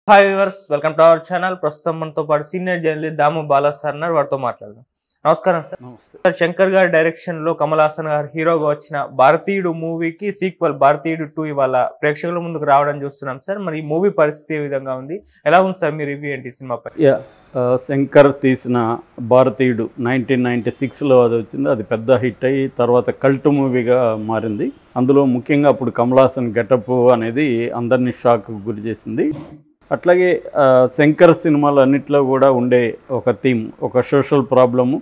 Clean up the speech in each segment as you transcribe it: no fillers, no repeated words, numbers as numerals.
Hi viewers, welcome to our channel. ప్రస్తుతం మనతో పాటు సీనియర్ జర్నలిస్ట్ దాము బాలా సార్ ఉన్నారు. వారితో మాట్లాడదాం. నమస్కారం సార్. నమస్తే. సార్, శంకర్ గారి డైరెక్షన్ లో కమల్ హాసన్ గారు హీరోగా వచ్చిన భారతీయుడు మూవీకి సీక్వెల్ భారతీయుడు 2 ఇవాళ ప్రేక్షకుల ముందుకు రావడం చూస్తున్నాం సార్. మరి ఈ మూవీ పరిస్థితి ఏ విధంగా ఉంది, ఎలా ఉంది సార్ మీ రివ్యూ ఏంటి సినిమాపై? శంకర్ తీసిన భారతీయుడు 1996లో అది వచ్చింది. అది పెద్ద హిట్ అయ్యి తర్వాత కల్ట్ మూవీగా మారింది. అందులో ముఖ్యంగా అప్పుడు కమల్ హాసన్ గెటప్ అనేది అందరినీ షాక్ గురి చేసింది. అట్లాగే శంకర్ సినిమాలు అన్నిట్లో కూడా ఉండే ఒక థీమ్, ఒక సోషల్ ప్రాబ్లము,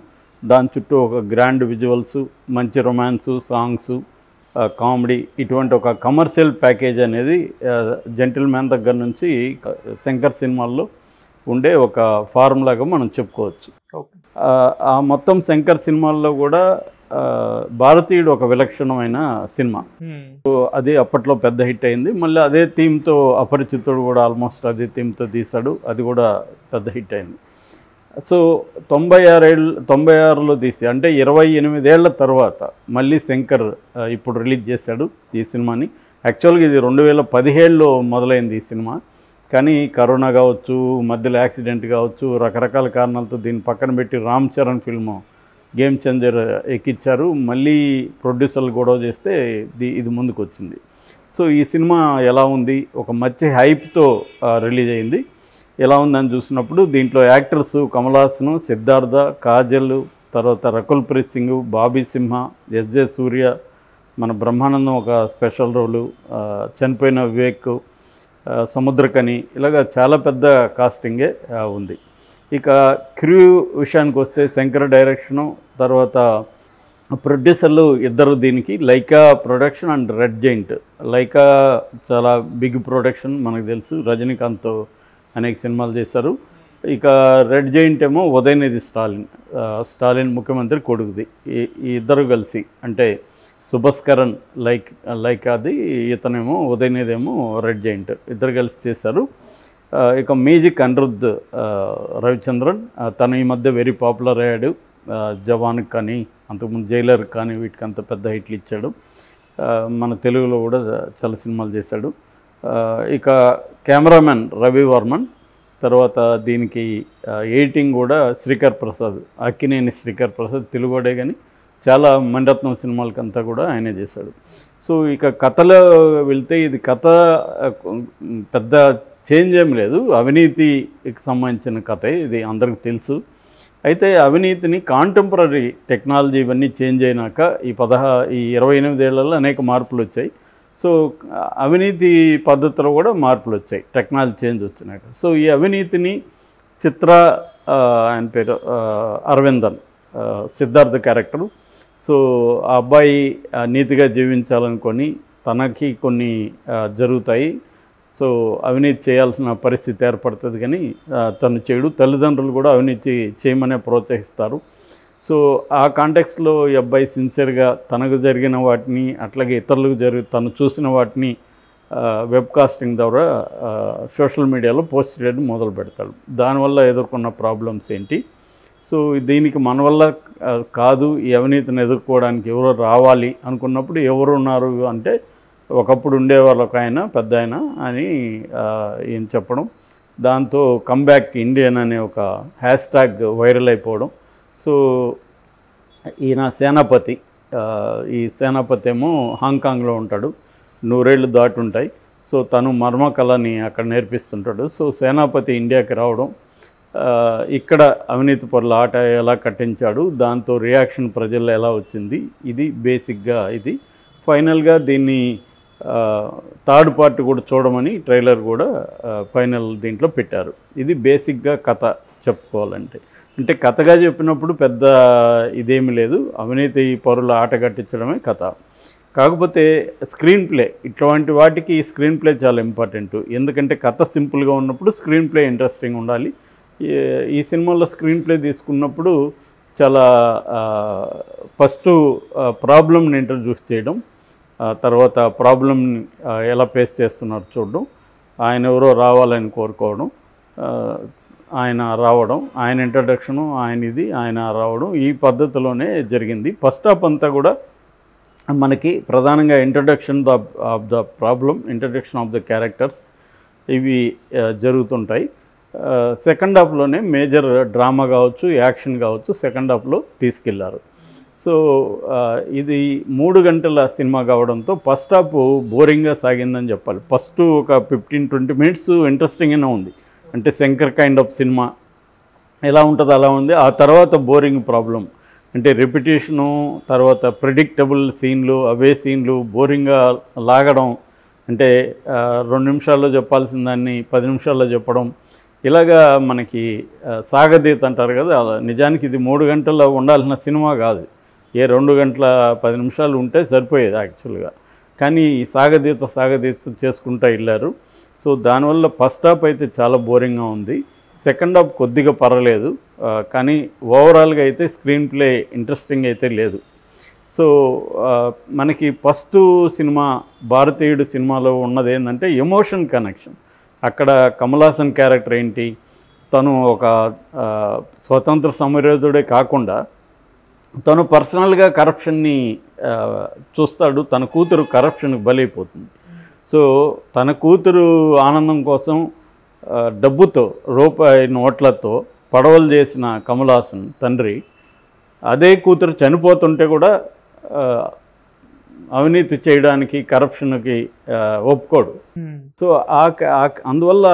దాని చుట్టూ ఒక గ్రాండ్ విజువల్స్, మంచి రొమాన్సు, సాంగ్సు, కామెడీ, ఇటువంటి ఒక కమర్షియల్ ప్యాకేజ్ అనేది జెంటిల్ మ్యాన్ దగ్గర నుంచి శంకర్ సినిమాల్లో ఉండే ఒక ఫార్ములాగా మనం చెప్పుకోవచ్చు. ఆ మొత్తం శంకర్ సినిమాల్లో కూడా భారతీయుడు ఒక విలక్షణమైన సినిమా. అది అప్పట్లో పెద్ద హిట్ అయింది. మళ్ళీ అదే థీమ్తో అపరిచితుడు కూడా ఆల్మోస్ట్ అదే థీమ్తో తీశాడు, అది కూడా పెద్ద హిట్ అయింది. సో 96లో తీసి అంటే 28 ఏళ్ల తర్వాత మళ్ళీ శంకర్ ఇప్పుడు రిలీజ్ చేశాడు ఈ సినిమాని. యాక్చువల్గా ఇది 2017లో మొదలైంది ఈ సినిమా, కానీ కరోనా కావచ్చు, మధ్యలో యాక్సిడెంట్ కావచ్చు, రకరకాల కారణాలతో దీన్ని పక్కన పెట్టి Ram Charan film game changer ఎక్కిచ్చారు. మళ్ళీ ప్రొడ్యూసర్లు గొడవ చేస్తే ఇది ముందుకు వచ్చింది. సో ఈ సినిమా ఎలా ఉంది, ఒక మంచి హైప్తో రిలీజ్ అయింది. ఎలా ఉందని చూసినప్పుడు దీంట్లో యాక్టర్స్ కమల్ హాసన్, సిద్ధార్థ, కాజల్, తర్వాత రకుల్ ప్రీత్ సింగ్, బాబీ సింహ, ఎస్జే సూర్య, మన బ్రహ్మానందం ఒక స్పెషల్ రోలు, చనిపోయిన వివేక్, సముద్రకని, ఇలాగ చాలా పెద్ద కాస్టింగే ఉంది. ఇక క్రూ విషయానికి వస్తే శంకర్ డైరెక్షను, తర్వాత ప్రొడ్యూసర్లు ఇద్దరు దీనికి, Lyca production and Red Giant. Lyca చాలా బిగ్ ప్రొడక్షన్, మనకు తెలుసు, రజనీకాంత్తో అనేక సినిమాలు చేశారు. ఇక రెడ్ జైంట్ ఏమో ఉదయనిధి స్టాలిన్ ముఖ్యమంత్రి కొడుకుది. ఈ ఇద్దరు కలిసి, అంటే సుభస్కరన్ లైకాది, ఇతనేమో ఉదయనిధి ఏమో రెడ్ జైంట్, ఇద్దరు కలిసి చేశారు. ఇక మ్యూజిక్ అనిరుద్ధ్ రవిచంద్రన్, తను ఈ మధ్య వెరీ పాపులర్ అయ్యాడు. జవాన్కి కానీ, అంతకుముందు జైలర్కి కానీ, వీటికి అంత పెద్ద హిట్లు ఇచ్చాడు. మన తెలుగులో కూడా చాలా సినిమాలు చేశాడు. ఇక కెమెరామెన్ రవి వర్మన్, తర్వాత దీనికి ఎడిటింగ్ కూడా శ్రీకర్ ప్రసాద్, అక్కినేని శ్రీకర్ ప్రసాద్, తెలుగుడే కానీ చాలా మణిరత్నం సినిమాలకంతా కూడా ఆయనే చేశాడు. సో ఇక కథలో వెళ్తే ఇది కథ పెద్ద చేంజ్ ఏం లేదు, అవినీతికి సంబంధించిన కథ ఇది అందరికీ తెలుసు. అయితే అవినీతిని కాంటెంపరీ టెక్నాలజీ ఇవన్నీ చేంజ్ అయినాక ఈ 28 ఏళ్లలో అనేక మార్పులు వచ్చాయి. సో అవినీతి పద్ధతిలో కూడా మార్పులు వచ్చాయి, టెక్నాలజీ చేంజ్ వచ్చినాక. సో ఈ అవినీతిని ఆయన పేరు అరవిందన్, సిద్ధార్థ క్యారెక్టరు. సో ఆ అబ్బాయి నీతిగా జీవించాలనుకొని తనకి కొన్ని జరుగుతాయి. సో అవినీతి చేయాల్సిన పరిస్థితి ఏర్పడుతుంది, కానీ తను చేయడు. తల్లిదండ్రులు కూడా అవినీతి చేయమనే ప్రోత్సహిస్తారు. సో ఆ కాంటెక్స్లో ఈ అబ్బాయి సిన్సియర్గా తనకు జరిగిన వాటిని, అట్లాగే ఇతరులకు తను చూసిన వాటిని వెబ్కాస్టింగ్ ద్వారా సోషల్ మీడియాలో పోస్ట్ చేయడం మొదలు పెడతాడు. దానివల్ల ఎదుర్కొన్న ప్రాబ్లమ్స్ ఏంటి, సో దీనికి మన వల్ల కాదు, ఈ అవినీతిని ఎదుర్కోవడానికి ఎవరో రావాలి అనుకున్నప్పుడు ఎవరు ఉన్నారు అంటే, ఒకప్పుడు ఉండేవాళ్ళు ఒక ఆయన, పెద్ద ఆయన అని ఈయన చెప్పడం, దాంతో కమ్బ్యాక్ ఇండియన్ అనే ఒక హ్యాష్ట్యాగ్ వైరల్ అయిపోవడం. సో ఈయన సేనాపతి, ఈ సేనాపతి ఏమో హాంకాంగ్లో ఉంటాడు, 100 ఏళ్ళు దాటి ఉంటాయి. సో తను మర్మకళని అక్కడ నేర్పిస్తుంటాడు. సో సేనాపతి ఇండియాకి రావడం, ఇక్కడ అవినీతి పరుల ఆట ఎలా కట్టించాడు, దాంతో రియాక్షన్ ప్రజల్లో ఎలా వచ్చింది, ఇది బేసిక్గా ఇది. ఫైనల్గా దీన్ని థర్డ్ పార్టీ కూడా చూడమని ట్రైలర్ కూడా ఫైనల్ దీంట్లో పెట్టారు. ఇది బేసిక్గా కథ చెప్పుకోవాలంటే. అంటే కథగా చెప్పినప్పుడు పెద్ద ఇదేమి లేదు, అవినీతి పరుల ఆట కట్టించడమే కథ. కాకపోతే స్క్రీన్ ప్లే, ఇట్లాంటి వాటికి స్క్రీన్ ప్లే చాలా ఇంపార్టెంట్. ఎందుకంటే కథ సింపుల్గా ఉన్నప్పుడు స్క్రీన్ ప్లే ఇంట్రెస్టింగ్ ఉండాలి. ఈ సినిమాలో స్క్రీన్ ప్లే తీసుకున్నప్పుడు చాలా ఫస్ట్ ప్రాబ్లమ్ని ఇంట్రడ్యూస్ చేయడం, తర్వాత ప్రాబ్లమ్ని ఎలా ఫేస్ చేస్తున్నారు చూడడం, ఆయన ఎవరో రావాలని కోరుకోవడం, ఆయన రావడం, ఆయన ఇంట్రడక్షను, ఆయన రావడం, ఈ పద్ధతిలోనే జరిగింది. ఫస్ట్ హాఫ్ అంతా కూడా మనకి ప్రధానంగా introduction of the problem, introduction of the characters, ఇవి జరుగుతుంటాయి. సెకండ్ హాఫ్లోనే మేజర్ డ్రామా కావచ్చు, యాక్షన్ కావచ్చు సెకండ్ హాఫ్లో తీసుకెళ్లారు. సో ఇది 3 గంటల సినిమా కావడంతో ఫస్ట్ హాఫ్ బోరింగ్గా సాగిందని చెప్పాలి. ఫస్ట్ ఒక 15-20 మినిట్స్ ఇంట్రెస్టింగ్గానే ఉంది. అంటే శంకర్ కైండ్ ఆఫ్ సినిమా ఎలా ఉంటుందో అలా ఉంది. ఆ తర్వాత బోరింగ్ ప్రాబ్లం అంటే రిపిటేషను, తర్వాత ప్రిడిక్టబుల్ సీన్లు, అవే సీన్లు బోరింగ్గా లాగడం, అంటే 2 నిమిషాల్లో చెప్పాల్సిన దాన్ని 10 నిమిషాల్లో చెప్పడం, ఇలాగా మనకి సాగదీత అంటారు కదా, అలా నిజానికి ఇది 3 గంటల్లో ఉండాల్సిన సినిమా కాదు. 2 గంటల 10 నిమిషాలు ఉంటే సరిపోయేది యాక్చువల్గా. కానీ సాగదీత చేసుకుంటూ వెళ్ళారు. సో దానివల్ల ఫస్ట్ హాఫ్ అయితే చాలా బోరింగ్గా ఉంది. సెకండ్ హాఫ్ కొద్దిగా పర్వాలేదు, కానీ ఓవరాల్గా అయితే స్క్రీన్ ప్లే ఇంట్రెస్టింగ్ అయితే లేదు. సో మనకి ఫస్ట్ సినిమా భారతీయుడు సినిమాలో ఉన్నది ఏంటంటే ఎమోషన్ కనెక్షన్. అక్కడ కమల్ హాసన్ క్యారెక్టర్ ఏంటి, తను ఒక స్వతంత్ర సమరయోధుడే కాకుండా తను పర్సనల్గా కరప్షన్ని చూస్తాడు. తన కూతురు కరప్షన్కి బలైపోతుంది. సో తన కూతురు ఆనందం కోసం డబ్బుతో, రూపాయి నోట్లతో పడవలు చేసిన కమల్ హాసన్ తండ్రి అదే కూతురు చనిపోతుంటే కూడా అవినీతి చేయడానికి, కరప్షన్కి ఒప్పుకోడు. సో అందువల్ల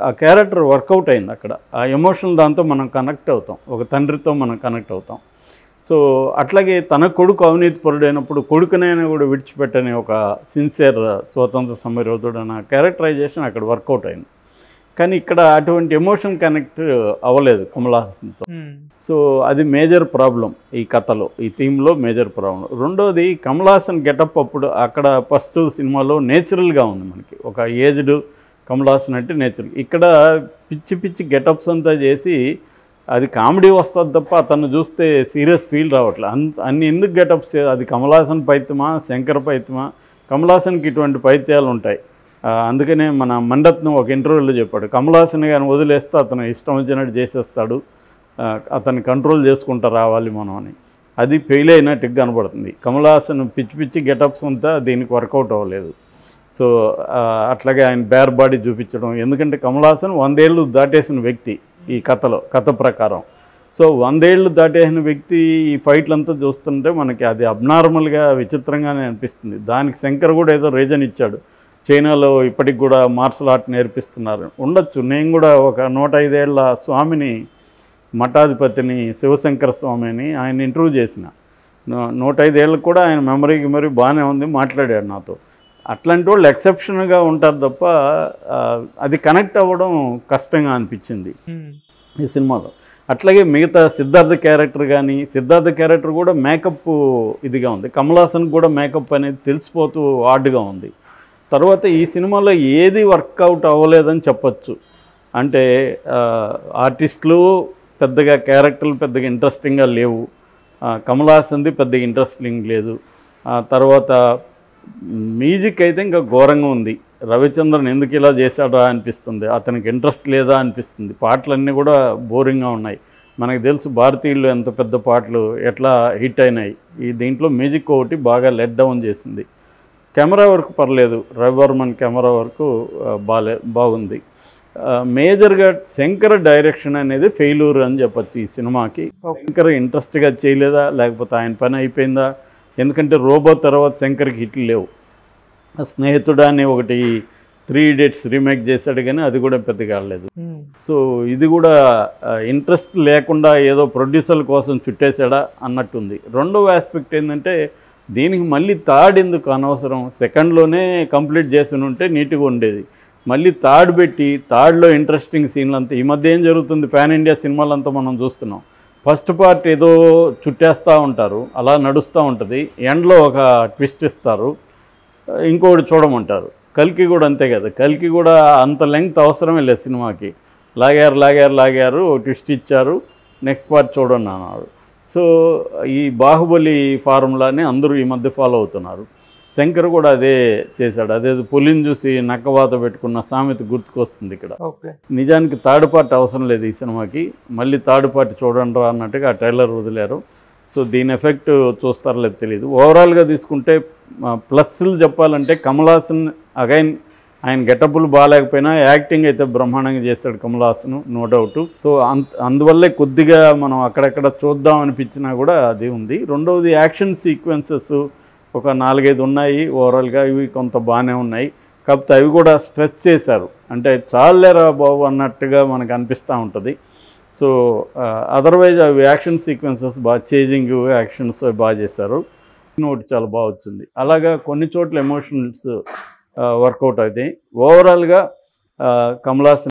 ఆ క్యారెక్టర్ వర్కౌట్ అయింది అక్కడ. ఆ ఎమోషనల్ దాంతో మనం కనెక్ట్ అవుతాం, ఒక తండ్రితో మనం కనెక్ట్ అవుతాం. సో అట్లాగే తన కొడుకు అవినీతి పరుడైనప్పుడు కొడుకునైనా కూడా విడిచిపెట్టని ఒక సిన్సియర్ స్వతంత్ర సమరయోధుడు అన్న క్యారెక్టరైజేషన్ అక్కడ వర్కౌట్ అయింది. కానీ ఇక్కడ అటువంటి ఎమోషన్ కనెక్ట్ అవ్వలేదు కమల్ హాసన్తో. సో అది మేజర్ ప్రాబ్లం ఈ కథలో, ఈ థీమ్లో మేజర్ ప్రాబ్లం. రెండోది కమల్ హాసన్ గెటప్ అప్పుడు అక్కడ ఫస్ట్ సినిమాలో నేచురల్గా ఉంది. మనకి ఒక ఏజ్డ్ కమల్ హాసన్ అంటే నేచురల్. ఇక్కడ పిచ్చి గెటప్స్ అంతా చేసి అది కామెడీ వస్తుంది తప్ప అతను చూస్తే సీరియస్ ఫీల్ రావట్లేదు. అన్ని ఎందుకు గెటప్స్, అది కమల్ హాసన్ పైత్యమా, శంకర్ పైత్యమా? కమల్ హాసన్కి ఇటువంటి పైత్యాలు ఉంటాయి. అందుకనే మన మణిరత్నం ఒక ఇంటర్వ్యూలో చెప్పాడు, కమల్ హాసన్ కానీ వదిలేస్తే అతను ఇష్టం వచ్చినట్టు చేసేస్తాడు, అతన్ని కంట్రోల్ చేసుకుంటూ రావాలి మనం అని. అది ఫెయిల్ అయినట్టు కనబడుతుంది. కమల్ హాసన్ పిచ్చి గెటప్స్ అంతా దీనికి వర్కౌట్ అవ్వలేదు. సో అట్లాగే ఆయన బేర్ బాడీ చూపించడం, ఎందుకంటే కమల్ హాసన్ 100 ఏళ్ళు దాటేసిన వ్యక్తి ఈ కథ ప్రకారం. సో 100 ఏళ్ళు దాటేసిన వ్యక్తి ఈ ఫైట్లంతా చూస్తుంటే మనకి అది అబ్నార్మల్గా విచిత్రంగానే అనిపిస్తుంది. దానికి శంకర్ కూడా ఏదో రీజన్ ఇచ్చాడు, చైనాలో ఇప్పటికి కూడా మార్షల్ ఆర్ట్ నేర్పిస్తున్నారు. ఉండొచ్చు. నేను కూడా ఒక 105 ఏళ్ల స్వామిని, మఠాధిపతిని, శివశంకర స్వామిని ఆయన ఇంటర్వ్యూ చేసిన. 105 ఏళ్ళకు కూడా ఆయన మెమరీకి బాగానే ఉంది, మాట్లాడాడు నాతో. అట్లాంటి వాళ్ళు ఎక్సెప్షన్గా ఉంటారు తప్ప అది కనెక్ట్ అవ్వడం కష్టంగా అనిపించింది ఈ సినిమాలో. అట్లాగే మిగతా సిద్ధార్థ క్యారెక్టర్ కూడా మేకప్ ఇదిగా ఉంది. కమల్ హాసన్ కూడా మేకప్ అనేది తెలిసిపోతూ ఆడ్గా ఉంది. తర్వాత ఈ సినిమాలో ఏది వర్కౌట్ అవ్వలేదని చెప్పచ్చు. అంటే ఆర్టిస్టులు పెద్దగా, క్యారెక్టర్లు పెద్దగా ఇంట్రెస్టింగ్గా లేవు. కమల్ హాసన్ది పెద్దగా ఇంట్రెస్టింగ్ లేదు. తర్వాత మ్యూజిక్ అయితే ఇంకా ఘోరంగా ఉంది. రవిచంద్రన్ ఎందుకు ఇలా చేశాడా అనిపిస్తుంది, అతనికి ఇంట్రెస్ట్ లేదా అనిపిస్తుంది. పాటలన్నీ కూడా బోరింగ్గా ఉన్నాయి. మనకు తెలుసు భారతీయులు ఎంత పెద్ద పాటలు ఎట్లా హిట్ అయినాయి. ఈ దీంట్లో మ్యూజిక్ ఒకటి బాగా లెట్ డౌన్ చేసింది. కెమెరా వర్క్ పర్లేదు, రవివర్మన్ కెమెరా వర్క్ బాగుంది. మేజర్గా శంకర్ డైరెక్షన్ అనేది ఫెయిల్యూర్ అని చెప్పచ్చు ఈ సినిమాకి. శంకర్ ఇంట్రెస్ట్గా చేయలేదా, లేకపోతే ఆయన పని అయిపోయిందా? ఎందుకంటే రోబో తర్వాత శంకర్కి హిట్లు లేవు. స్నేహితుడు అని ఒకటి 3 Idiots రీమేక్ చేశాడు, కానీ అది కూడా పెద్దగా కాలేదు. సో ఇది కూడా ఇంట్రెస్ట్ లేకుండా ఏదో ప్రొడ్యూసర్ల కోసం చుట్టేశాడా అన్నట్టుంది. రెండవ ఆస్పెక్ట్ ఏంటంటే దీనికి మళ్ళీ థర్డ్ ఎందుకు అనవసరం? సెకండ్లోనే కంప్లీట్ చేసి ఉంటే నీట్గా ఉండేది. మళ్ళీ థర్డ్ పెట్టి థర్డ్లో ఇంట్రెస్టింగ్ సీన్లు అంతా ఈ మధ్య ఏం జరుగుతుంది, పాన్ ఇండియా సినిమాలంతా మనం చూస్తున్నాం. ఫస్ట్ పార్ట్ ఏదో చుట్టేస్తూ ఉంటారు, అలా నడుస్తూ ఉంటుంది, ఎండ్లో ఒక ట్విస్ట్ ఇస్తారు, ఇంకొకటి చూడమంటారు. కల్కి కూడా అంతే కదా, కల్కి కూడా అంత లెంగ్త్ అవసరమే లేదు సినిమాకి. లాగారు ఒక ట్విస్ట్ ఇచ్చారు, నెక్స్ట్ పార్ట్ చూడండి అన్నారు. సో ఈ బాహుబలి ఫార్ములాని అందరూ ఈ మధ్య ఫాలో అవుతున్నారు. శంకర్ కూడా అదే చేశాడు. అదే పులిని చూసి నక్కవాత పెట్టుకున్న సామెత గుర్తుకొస్తుంది ఇక్కడ. నిజానికి థర్డ్ పార్ట్ అవసరం లేదు ఈ సినిమాకి, మళ్ళీ థర్డ్ పార్ట్ చూడండి రా అన్నట్టుగా ఆ ట్రైలర్ వదిలేరు. సో దీని ఎఫెక్ట్ చూస్తారో లేదు తెలియదు. ఓవరాల్గా తీసుకుంటే ప్లస్లు చెప్పాలంటే కమల్ హాసన్ అగైన్ ఆయన గెటప్పులు బాగాలేకపోయినా యాక్టింగ్ అయితే బ్రహ్మాండంగా చేశాడు Kamal Haasan, no doubt. So అందువల్లే కొద్దిగా మనం అక్కడక్కడ చూద్దాం అనిపించినా కూడా అది ఉంది. రెండవది యాక్షన్ సీక్వెన్సెస్ ఒక 4-5 ఉన్నాయి ఓవరాల్గా, ఇవి కొంత బాగానే ఉన్నాయి. కాకపోతే అవి కూడా స్ట్రెచ్ చేశారు, అంటే చాలేరా బాబు అన్నట్టుగా మనకు అనిపిస్తూ ఉంటుంది. సో అదర్వైజ్ అవి యాక్షన్ సీక్వెన్సెస్ బాగా చేజింగ్ యాక్షన్స్ బాగా చేశారు. నోటి చాలా బాగా వచ్చింది. అలాగా కొన్ని చోట్ల ఎమోషనల్స్ వర్కౌట్ అవుతాయి. ఓవరాల్గా కమల్ హాసన్